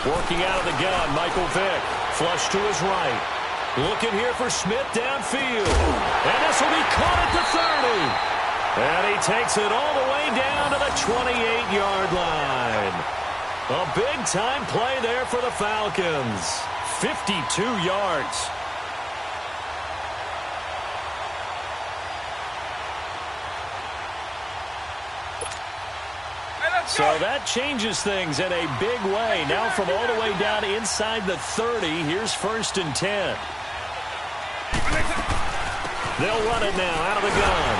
Working out of the gun, Michael Vick. Flush to his right. Looking here for Smith downfield. And this will be caught at the 30. And he takes it all the way down to the 28-yard line. A big-time play there for the Falcons. 52 yards. So that changes things in a big way. Now from all the way down inside the 30, here's 1st and 10. They'll run it now out of the gun.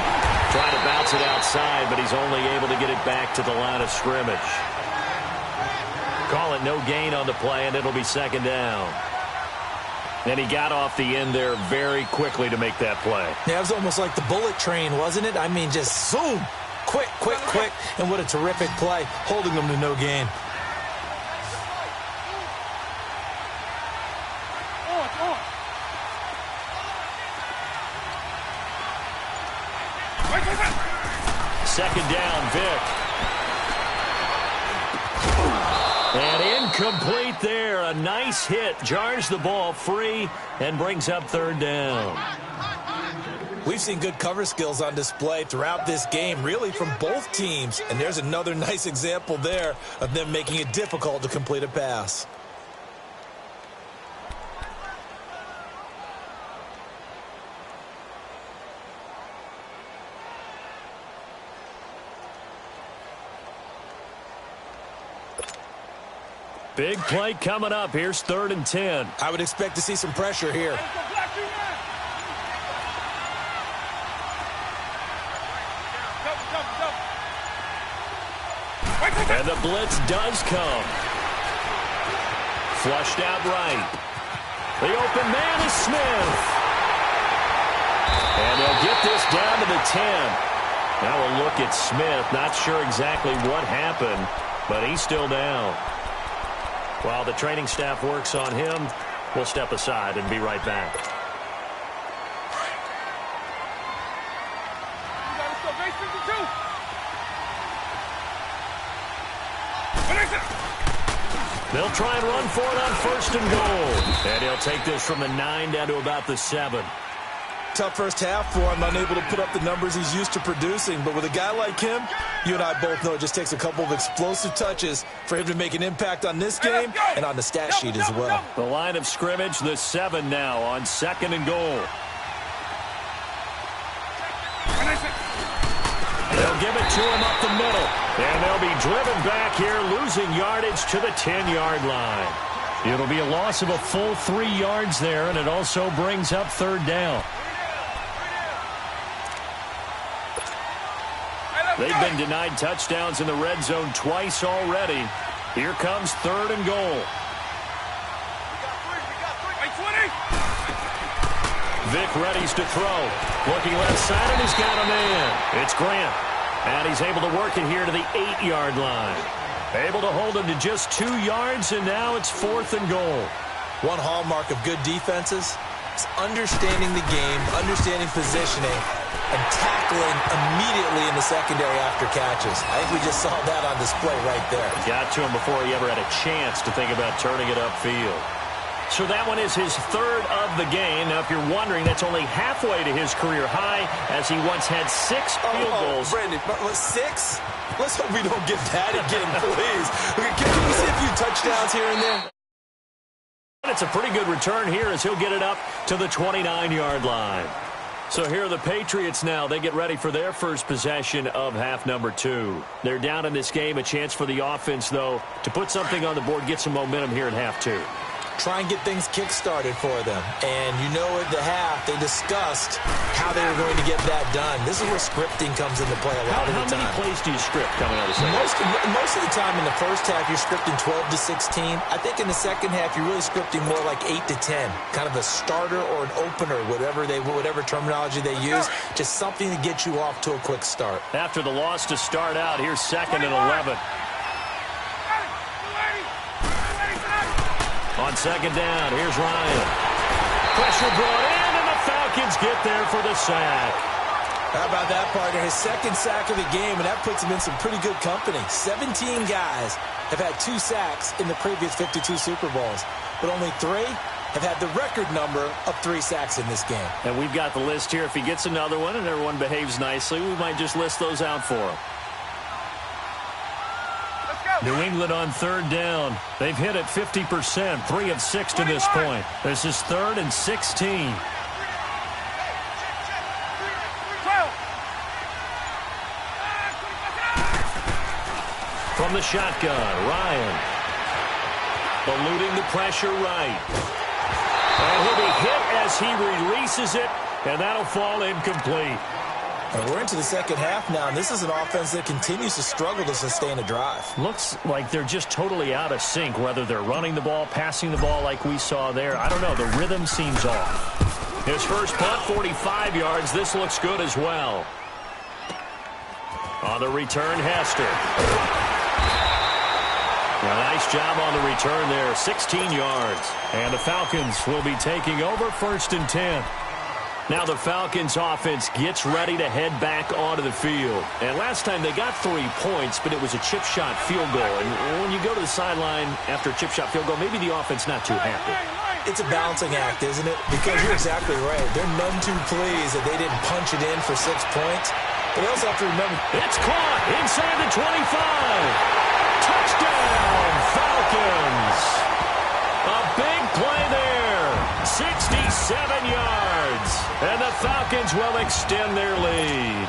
Trying to bounce it outside, but he's only able to get it back to the line of scrimmage. Call it no gain on the play, and it'll be 2nd down. And he got off the end there very quickly to make that play. Yeah, it was almost like the bullet train, wasn't it? I mean, just zoom. Quick, quick, quick. And what a terrific play, holding them to no gain. Second down, Vick. And incomplete there. A nice hit. Jars the ball free and brings up 3rd down. We've seen good cover skills on display throughout this game, really from both teams. And there's another nice example there of them making it difficult to complete a pass. Big play coming up. Here's 3rd and 10. I would expect to see some pressure here. And the blitz does come. Flushed out right. The open man is Smith. And they'll get this down to the 10. Now a look at Smith. Not sure exactly what happened, but he's still down. While the training staff works on him, we'll step aside and be right back. They'll try and run for it on 1st and goal. And he'll take this from the 9 down to about the 7. Tough first half for him, unable to put up the numbers he's used to producing. But with a guy like him, you and I both know it just takes a couple of explosive touches for him to make an impact on this game and on the stat sheet as well. The line of scrimmage, the 7 now on 2nd and goal. They'll give it to him up the middle. And they'll be driven back here, losing yardage to the 10-yard line. It'll be a loss of a full 3 yards there, and it also brings up 3rd down. They've been denied touchdowns in the red zone twice already. Here comes 3rd and goal. Vick readies to throw. Looking left side, and he's got a man. It's Grant. And he's able to work it here to the 8-yard line. Able to hold him to just 2 yards, and now it's 4th and goal. One hallmark of good defenses is understanding the game, understanding positioning, and tackling immediately in the secondary after catches. I think we just saw that on display right there. Got to him before he ever had a chance to think about turning it upfield. So that one is his 3rd of the game. Now, if you're wondering, that's only halfway to his career high, as he once had 6 field goals. Brandon, 6? Let's hope we don't get that again, please. Can we see a few touchdowns here and there? It's a pretty good return here as he'll get it up to the 29-yard line. So here are the Patriots now. They get ready for their first possession of half number 2. They're down in this game. A chance for the offense, though, to put something on the board, get some momentum here in half 2. Try and get things kick-started for them. And you know at the half, they discussed how they were going to get that done. This is where scripting comes into play a lot of the time. How many plays do you script coming out of the second? Most of the time in the first half, you're scripting 12 to 16. I think in the second half, you're really scripting more like 8 to 10. Kind of a starter or an opener, whatever terminology they use. Just something to get you off to a quick start. After the loss to start out, here's 2nd and 11. On 2nd down, here's Ryan. Pressure brought in, and the Falcons get there for the sack. How about that, partner? His second sack of the game, and that puts him in some pretty good company. 17 guys have had 2 sacks in the previous 52 Super Bowls, but only 3 have had the record number of 3 sacks in this game. And we've got the list here. If he gets another one and everyone behaves nicely, we might just list those out for him. New England on 3rd down. They've hit it 50%, 3 of 6 to this point. This is 3rd and 16. From the shotgun, Ryan. Eluding the pressure right. And he'll be hit as he releases it, and that'll fall incomplete. And we're into the second half now, and this is an offense that continues to struggle to sustain a drive. Looks like they're just totally out of sync, whether they're running the ball, passing the ball like we saw there. I don't know. The rhythm seems off. His first punt, 45 yards. This looks good as well. On the return, Hester. A nice job on the return there, 16 yards. And the Falcons will be taking over 1st and 10. Now the Falcons offense gets ready to head back onto the field. And last time they got 3 points, but it was a chip shot field goal. And when you go to the sideline after a chip shot field goal, maybe the offense not too happy. It's a balancing act, isn't it? Because you're exactly right. They're none too pleased that they didn't punch it in for 6 points. But they also have to remember, it's caught inside the 25. Touchdown, Falcons. A big play there. 67 yards. And the Falcons will extend their lead.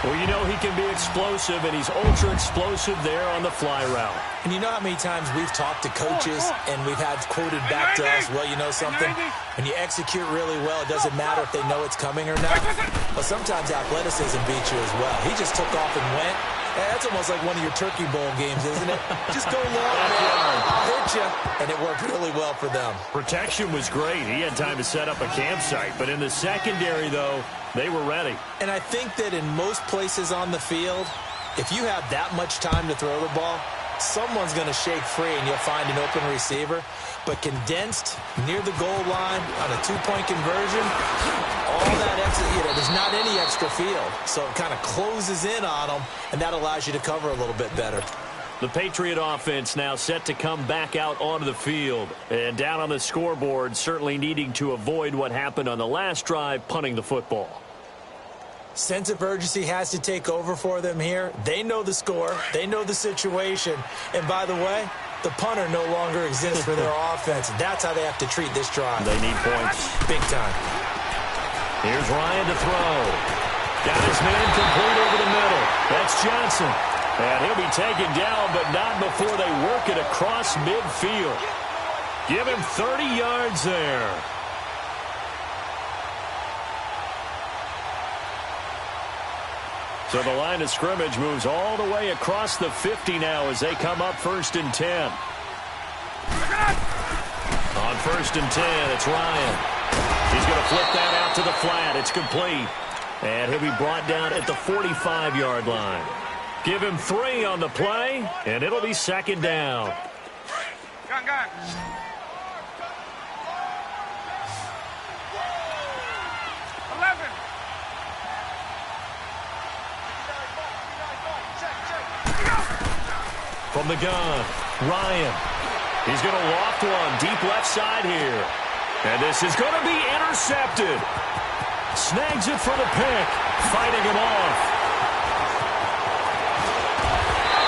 Well, you know he can be explosive, and he's ultra-explosive there on the fly route. And you know how many times we've talked to coaches and we've had quoted back to us, well, you know something? When you execute really well, it doesn't matter if they know it's coming or not. Well, sometimes athleticism beats you as well. He just took off and went. That's almost like one of your Turkey Bowl games, isn't it? Just go long, man. I'll hit you. And it worked really well for them. Protection was great. He had time to set up a campsite. But in the secondary, though, they were ready. And I think that in most places on the field, if you have that much time to throw the ball, someone's going to shake free and you'll find an open receiver. But condensed near the goal line on a 2-point conversion, all that extra, there's not any extra field. So it kind of closes in on them, and that allows you to cover a little bit better. The Patriot offense now set to come back out onto the field. And down on the scoreboard, certainly needing to avoid what happened on the last drive, punting the football. Sense of urgency has to take over for them here. They know the score. They know the situation. And by the way, the punter no longer exists for their offense. That's how they have to treat this drive. They need points. Big time. Here's Ryan to throw. Got his man complete over the middle. That's Johnson. And he'll be taken down, but not before they work it across midfield. Give him 30 yards there. So the line of scrimmage moves all the way across the 50 now as they come up 1st and 10. On 1st and 10, it's Ryan. He's going to flip that out to the flat. It's complete. And he'll be brought down at the 45-yard line. Give him 3 on the play, and it'll be 2nd down. Gun. From the gun, Ryan. He's going to loft one deep left side here. And this is going to be intercepted. Snags it for the pick, fighting him off.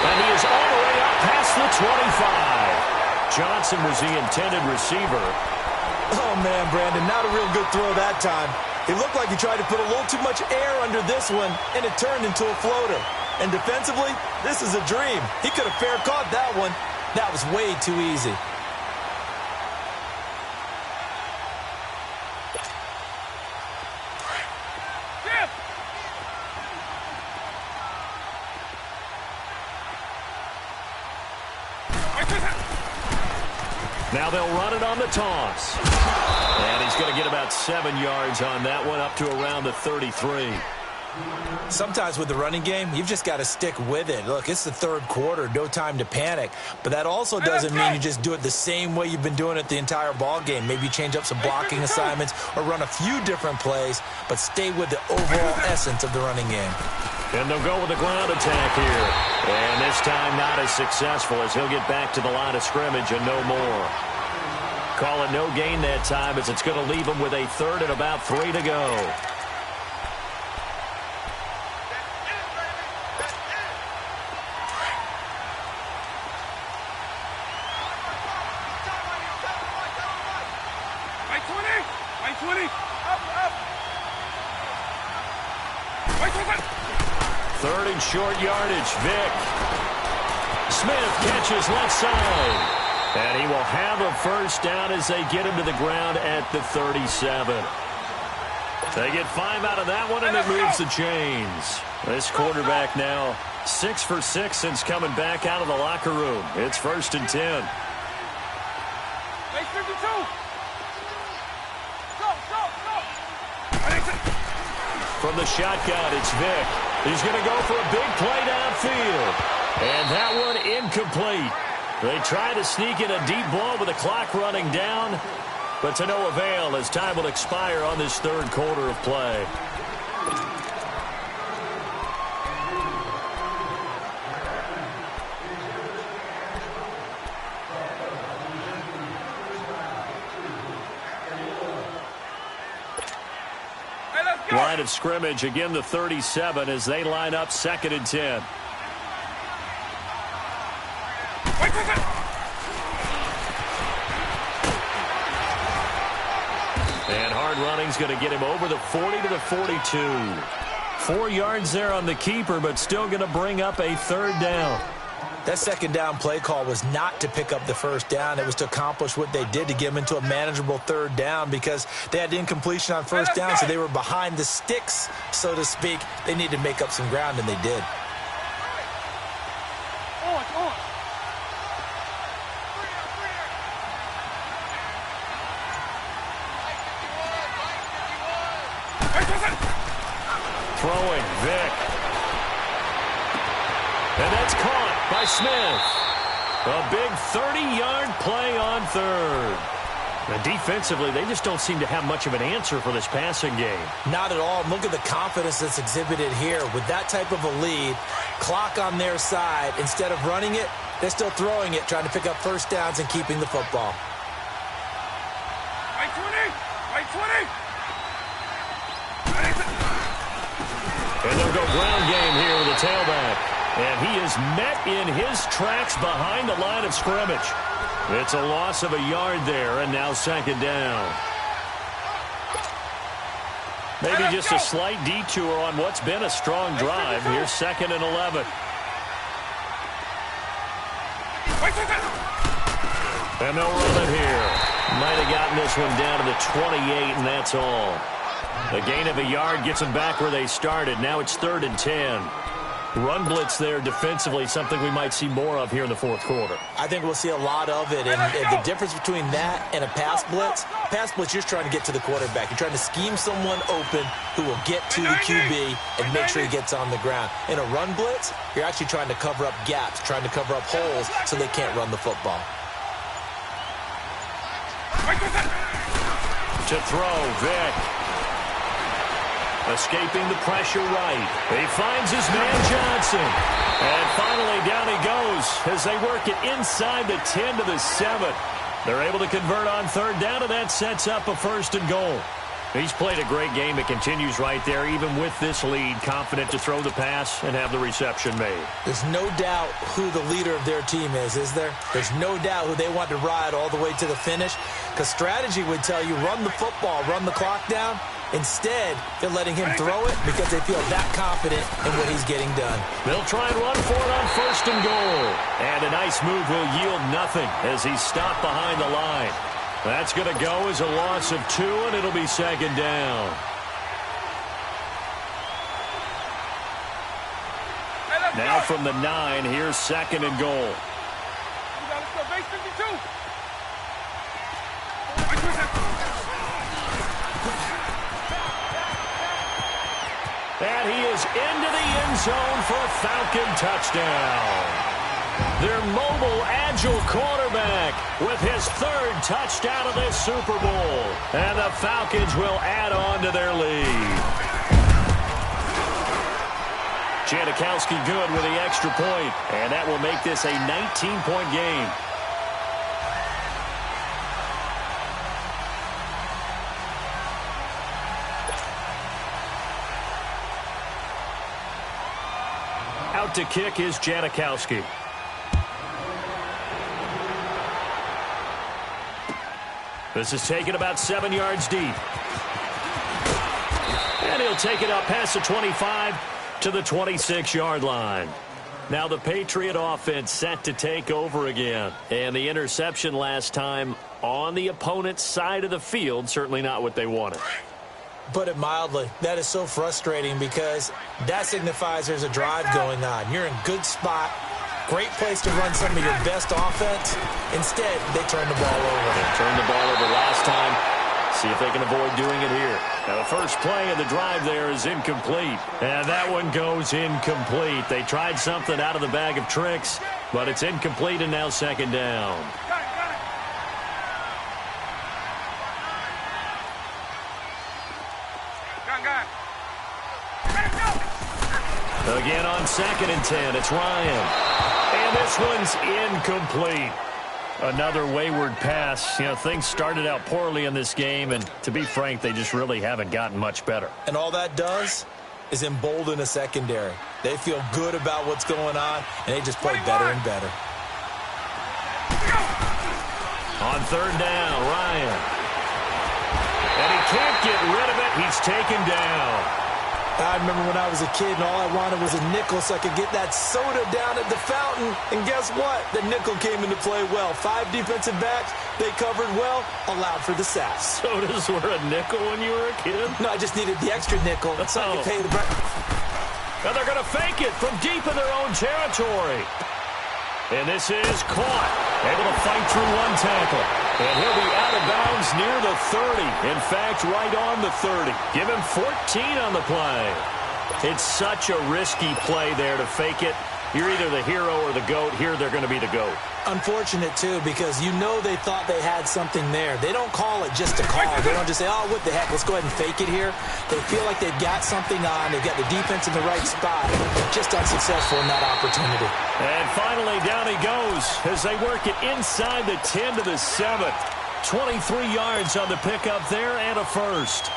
And he is all the way up past the 25. Johnson was the intended receiver. Oh, man, Brandon, not a real good throw that time. It looked like he tried to put a little too much air under this one, and it turned into a floater. And defensively, this is a dream. He could have fair caught that one. That was way too easy. Now they'll run it on the toss. And he's going to get about 7 yards on that one, up to around the 33. Sometimes with the running game, you've just got to stick with it. Look, it's the third quarter, no time to panic. But that also doesn't mean you just do it the same way you've been doing it the entire ball game. Maybe change up some blocking assignments or run a few different plays, but stay with the overall essence of the running game. And they'll go with a ground attack here. And this time not as successful as he'll get back to the line of scrimmage and no more. Call it no gain that time as it's going to leave him with a third and about 3 to go. Third and short yardage. Vick. Smith catches left side. And he will have a first down as they get him to the ground at the 37. They get 5 out of that one, and it moves the chains. This quarterback now 6 for 6 since coming back out of the locker room. It's 1st and 10. From the shotgun, it's Vick. He's going to go for a big play downfield. And that one incomplete. They try to sneak in a deep ball with the clock running down, but to no avail as time will expire on this third quarter of play. Line of scrimmage, again the 37 as they line up 2nd and 10. And hard running's going to get him over the 40 to the 42. 4 yards there on the keeper, but still going to bring up a third down. That second down play call was not to pick up the first down. It was to accomplish what they did, to get them into a manageable third down, because they had incompletion on first down, so they were behind the sticks, so to speak. They needed to make up some ground, and they did. Throwing, Vick. And that's caught by Smith. A big 30-yard play on third. And defensively, they just don't seem to have much of an answer for this passing game. Not at all. Look at the confidence that's exhibited here. With that type of a lead, clock on their side, instead of running it, they're still throwing it, trying to pick up first downs and keeping the football. Right 20! Right 20! And they'll go ground game here with the tailback. And he is met in his tracks behind the line of scrimmage. It's a loss of a yard there, and now 2nd down. Maybe just a slight detour on what's been a strong drive. Here's 2nd and 11. And they'll run it here. Might have gotten this one down to the 28, and that's all. The gain of a yard gets them back where they started. Now it's 3rd and 10. Run blitz there defensively, something we might see more of here in the 4th quarter. I think we'll see a lot of it, and the difference between that and a pass blitz, you're just trying to get to the quarterback. You're trying to scheme someone open who will get to the QB and make sure he gets on the ground. In a run blitz, you're actually trying to cover up gaps, trying to cover up holes so they can't run the football. To throw, Vick. Escaping the pressure right. He finds his man Johnson. And finally down he goes as they work it inside the 10 to the 7. They're able to convert on third down, and that sets up a 1st and goal. He's played a great game. It continues right there, even with this lead, confident to throw the pass and have the reception made. There's no doubt who the leader of their team is there? There's no doubt who they want to ride all the way to the finish, because strategy would tell you run the football, run the clock down. Instead, they're letting him throw it because they feel that confident in what he's getting done. They'll try and run for it on 1st and goal. And a nice move will yield nothing as he's stopped behind the line. That's going to go as a loss of 2, and it'll be 2nd down. Now from the 9, here's 2nd and goal. And he is into the end zone for a Falcon touchdown. Their mobile, agile quarterback with his third touchdown of this Super Bowl. And the Falcons will add on to their lead. Janikowski good with the extra point, and that will make this a 19-point game. Out to kick is Janikowski. This is taken about 7 yards deep. And he'll take it up past the 25 to the 26-yard line. Now the Patriot offense set to take over again. And the interception last time on the opponent's side of the field, certainly not what they wanted. Put it mildly, that is so frustrating because that signifies there's a drive going on. You're in good spot, great place to run some of your best offense. Instead, they turn the ball over. They turned the ball over last time. See if they can avoid doing it here. Now the first play of the drive there is incomplete. And that one goes incomplete. They tried something out of the bag of tricks, but it's incomplete and now second down. Again on 2nd and 10, it's Ryan. And this one's incomplete. Another wayward pass. You know, things started out poorly in this game, and to be frank, they just really haven't gotten much better. And all that does is embolden a secondary. They feel good about what's going on, and they just play better and better. On 3rd down, Ryan. And he can't get rid of it. He's taken down. I remember when I was a kid and all I wanted was a nickel so I could get that soda down at the fountain. And guess what? The nickel came into play well. 5 defensive backs, they covered well, allowed for the sack. Sodas were a nickel when you were a kid? No, I just needed the extra nickel so I could pay the breakfast. And they're going to fake it from deep in their own territory. And this is caught. Able to fight through one tackle. And he'll be out of bounds near the 30. In fact, right on the 30. Give him 14 on the play. It's such a risky play there to fake it. You're either the hero or the GOAT. Here, they're going to be the GOAT. Unfortunate, too, because you know they thought they had something there. They don't call it just a call. They don't just say, oh, what the heck, let's go ahead and fake it here. They feel like they've got something on. They've got the defense in the right spot. Just unsuccessful in that opportunity. And finally, down he goes as they work it inside the 10 to the 7. 23 yards on the pickup there and a first.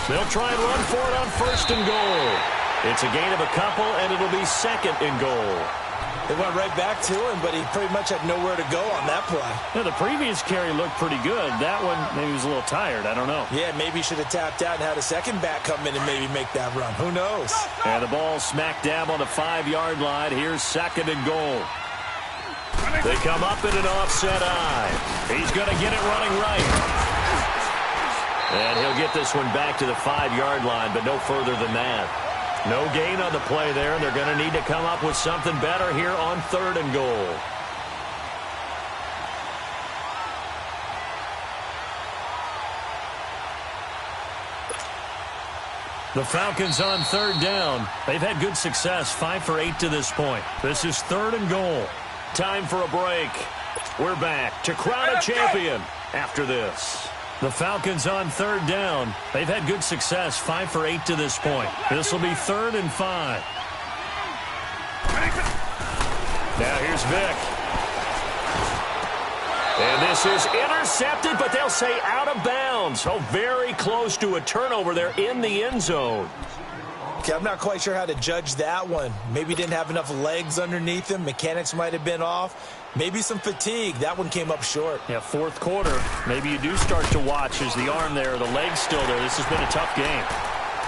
They'll try and run for it on 1st and goal. It's a gain of a couple, and it'll be 2nd and goal. They went right back to him, but he pretty much had nowhere to go on that play. Yeah, the previous carry looked pretty good. That one, maybe he was a little tired. I don't know. Yeah, maybe he should have tapped out and had a second back come in and maybe make that run. Who knows? And the ball smack dab on the 5-yard line. Here's 2nd and goal. They come up in an offset eye. He's going to get it running right. And he'll get this one back to the 5-yard line, but no further than that. No gain on the play there, and they're going to need to come up with something better here on 3rd and goal. The Falcons on 3rd down. They've had good success, 5 for 8 to this point. This is 3rd and goal. Time for a break. We're back to crown a champion after this. The Falcons on 3rd down. They've had good success, 5 for 8 to this point. This will be 3rd and 5. Now here's Vick. And this is intercepted, but they'll say out of bounds. Oh, very close to a turnover there in the end zone. Okay, I'm not quite sure how to judge that one. Maybe didn't have enough legs underneath him. Mechanics might have been off. Maybe some fatigue. That one came up short. Yeah, 4th quarter. Maybe you do start to watch as the arm there, the leg's still there. This has been a tough game.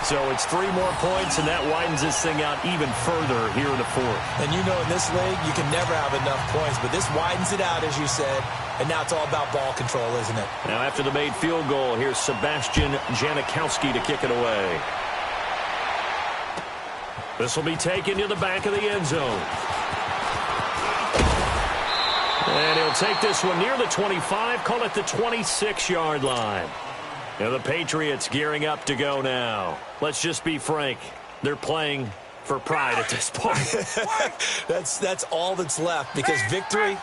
So it's 3 more points, and that widens this thing out even further here in the 4th. And you know in this league, you can never have enough points, but this widens it out, as you said, and now it's all about ball control, isn't it? Now after the made field goal, here's Sebastian Janikowski to kick it away. This will be taken to the back of the end zone. And he'll take this one near the 25, call it the 26-yard line. Now the Patriots gearing up to go now. Let's just be frank. They're playing for pride at this point. That's all that's left, because victory,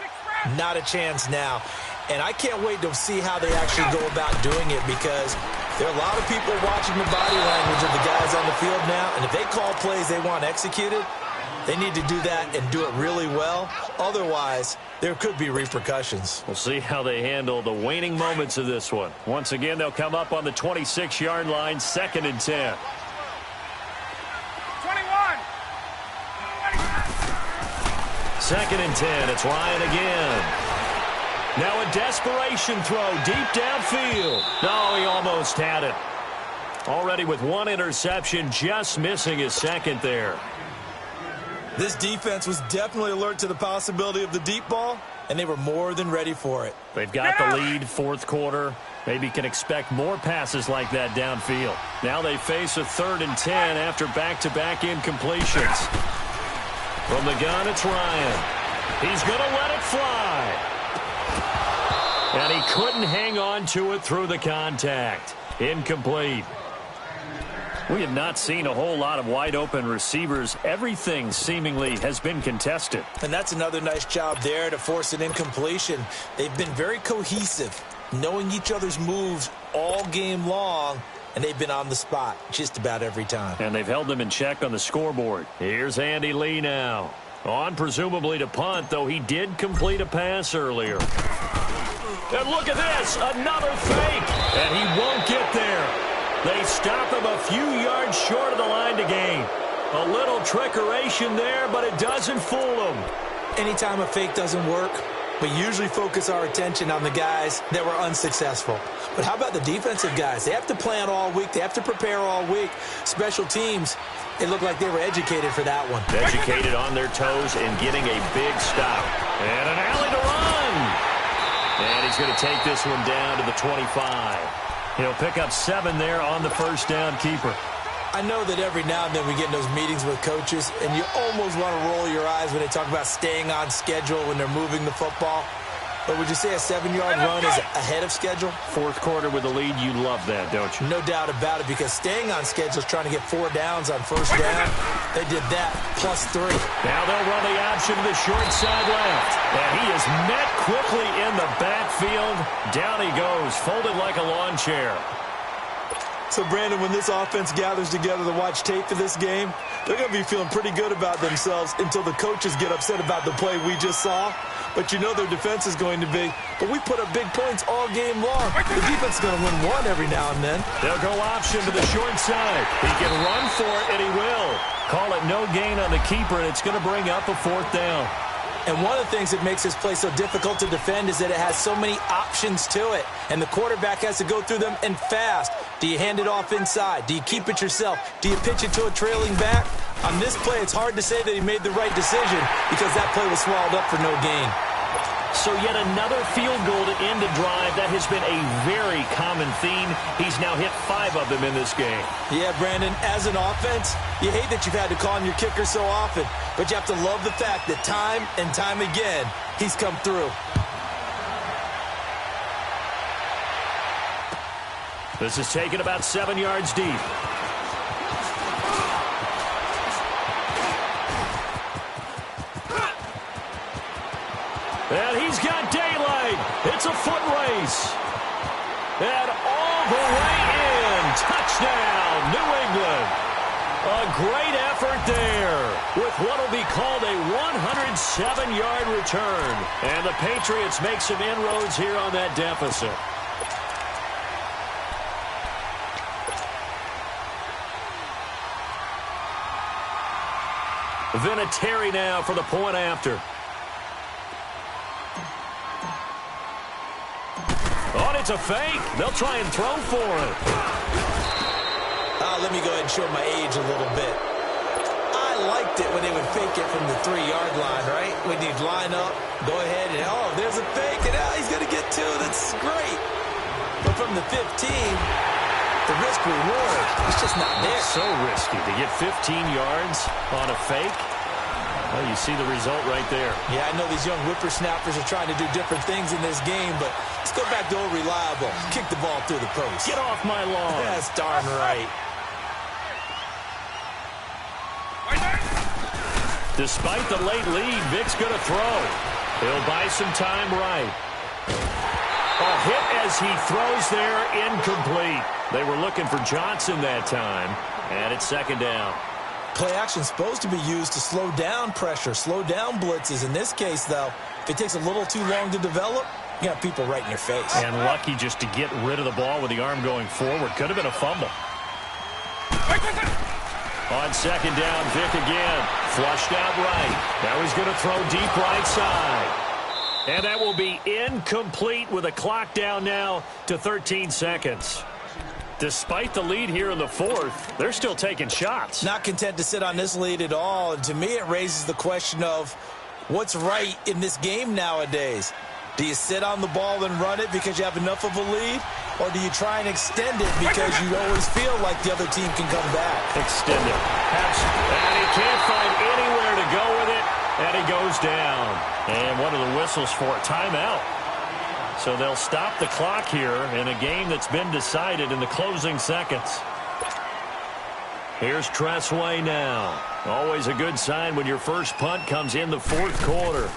not a chance now. And I can't wait to see how they actually go about doing it, because there are a lot of people watching the body language of the guys on the field now, and if they call plays they want executed, they need to do that and do it really well. Otherwise, there could be repercussions. We'll see how they handle the waning moments of this one. Once again, they'll come up on the 26-yard line, 2nd and 10. 21. 2nd and 10. It's Ryan again. Now a desperation throw deep downfield. No, he almost had it. Already with one interception, just missing his second there. This defense was definitely alert to the possibility of the deep ball, and they were more than ready for it. They've got the lead, fourth quarter. Maybe can expect more passes like that downfield. Now they face a 3rd and 10 after back-to-back incompletions. From the gun, it's Ryan. He's going to let it fly. And he couldn't hang on to it through the contact. Incomplete. We have not seen a whole lot of wide-open receivers. Everything seemingly has been contested. And that's another nice job there to force an incompletion. They've been very cohesive, knowing each other's moves all game long, and they've been on the spot just about every time. And they've held them in check on the scoreboard. Here's Andy Lee now. On presumably to punt, though he did complete a pass earlier. And look at this, another fake, and he won't get there. They stop him a few yards short of the line to gain. A little trickeration there, but it doesn't fool him. Anytime a fake doesn't work, we usually focus our attention on the guys that were unsuccessful. But how about the defensive guys? They have to plan all week. They have to prepare all week. Special teams, it looked like they were educated for that one. Educated on their toes and getting a big stop. And an alley to run. And he's going to take this one down to the 25. He'll pick up 7 there on the first down keeper. I know that every now and then we get in those meetings with coaches, and you almost want to roll your eyes when they talk about staying on schedule when they're moving the football. But would you say a 7-yard run is ahead of schedule? Fourth quarter with the lead, you love that, don't you? No doubt about it, because staying on schedule is trying to get 4 downs on first down. They did that, +3. Now they'll run the option to the short side left. And he is met quickly in the backfield. Down he goes, folded like a lawn chair. So, Brandon, when this offense gathers together to watch tape for this game, they're going to be feeling pretty good about themselves until the coaches get upset about the play we just saw. But you know their defense is going to be, but we put up big points all game long. The defense is going to win one every now and then. They'll go option to the short side. He can run for it, and he will. Call it no gain on the keeper, and it's going to bring up a 4th down. And one of the things that makes this play so difficult to defend is that it has so many options to it, and the quarterback has to go through them and fast. Do you hand it off inside? Do you keep it yourself? Do you pitch it to a trailing back? On this play, it's hard to say that he made the right decision because that play was swallowed up for no gain. So yet another field goal to end a drive. That has been a very common theme. He's now hit 5 of them in this game. Yeah, Brandon, as an offense, you hate that you've had to call on your kicker so often, but you have to love the fact that time and time again, he's come through. This is taken about 7 yards deep. And he's got daylight. It's a foot race. And all the way in. Touchdown, New England. A great effort there with what will be called a 107-yard return. And the Patriots make some inroads here on that deficit. Vinatieri now for the point after. Oh, it's a fake. They'll try and throw for it. Let me go ahead and show my age a little bit. I liked it when they would fake it from the 3-yard line, right? When you'd line up, go ahead, and oh, there's a fake, and he's going to get 2. That's great. But from the 15, The risk reward is just not there. It's so risky to get 15 yards on a fake. Well, you see the result right there. Yeah, I know these young whippersnappers are trying to do different things in this game, but let's go back to old reliable. Kick the ball through the post. Get off my lawn. That's darn right. Despite the late lead, Vic's going to throw. He'll buy some time right. A hit as he throws there, incomplete. They were looking for Johnson that time, and it's second down. Play action supposed to be used to slow down pressure, slow down blitzes. In this case, though, if it takes a little too long to develop, you got people right in your face. And lucky just to get rid of the ball with the arm going forward. Could have been a fumble. On second down, Vic again. Flushed out right. Now he's going to throw deep right side. And that will be incomplete with a clock down now to 13 seconds. Despite the lead here in the fourth, they're still taking shots. Not content to sit on this lead at all. And to me, it raises the question of what's right in this game nowadays. Do you sit on the ball and run it because you have enough of a lead? Or do you try and extend it because you always feel like the other team can come back? Extend it. And he can't find anywhere to go with it. And he goes down. And one of the whistles for a timeout. So they'll stop the clock here in a game that's been decided in the closing seconds. Here's Tressway now. Always a good sign when your first punt comes in the fourth quarter.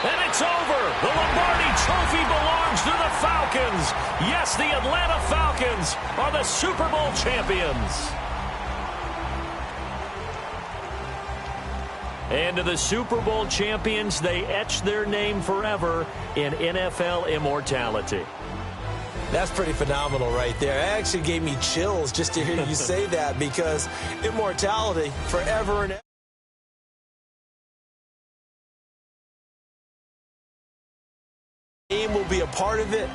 And it's over. The Lombardi Trophy belongs to the Falcons. Yes, the Atlanta Falcons are the Super Bowl champions. And to the Super Bowl champions, they etch their name forever in NFL immortality. That's pretty phenomenal right there. It actually gave me chills just to hear you say that, because immortality forever and ever. Game will be a part of it.